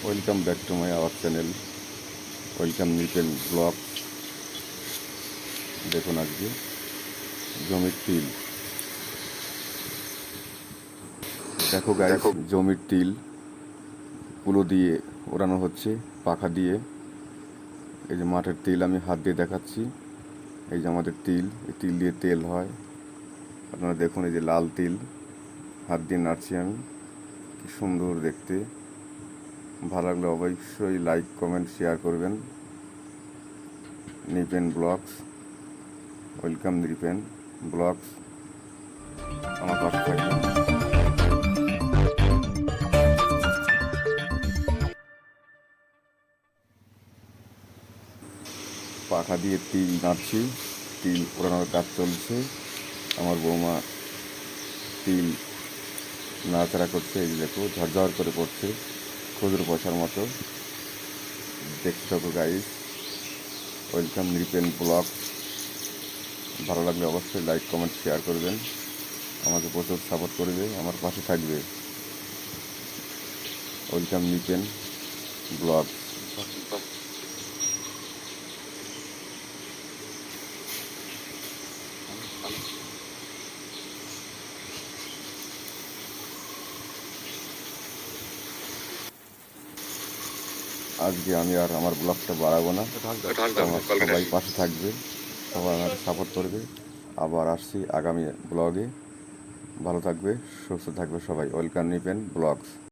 Welcome back to my our channel welcome Nipen blog. দেখুন আজকে জমির তিল। দেখো গাইস, জমির তিল কুলো দিয়ে ওড়ানো হচ্ছে, পাখা দিয়ে। এই যে মাঠের তিল আমি হাত দিয়ে দেখাচ্ছি। এই যে আমাদের তিল, এই তিল দিয়ে তেল হয়। আপনারা দেখুন, এই যে লাল তিল, হাত দিয়ে নাড়ছি আমি। কি সুন্দর দেখতে। ভালো লাগলে অবশ্যই লাইক কমেন্ট শেয়ার করবেন। Nipen blogs, welcome Nipen blogs, আমার পাশে থাকবেন। পাখা দিয়ে তিল নাড়ছি, তিল ওড়ানোর কাজ চলছে। আমার বৌমা তিল নাড়াচাড়া করছে। এই যে দেখো, ঝরঝর করে পড়ছে, খুচরো পয়সার মতো। দেখতে থাকো গাইস, ওয়েলকাম নিপেন ব্লগ। ভালো লাগলে অবশ্যই লাইক কমেন্ট শেয়ার করবেন, আমাকে প্রচুর সাপোর্ট করবে, আমার পাশে থাকবে। Welcome Nipen blog. আজকে আমি আর আমার ব্লগটা বাড়াবো না, আমার সবাই পাশে থাকবে, সবাই আমাকে সাপোর্ট করবে। আবার আসছি আগামী ব্লগে। ভালো থাকবে, সুস্থ থাকবে সবাই। Welcome Nipen blogs.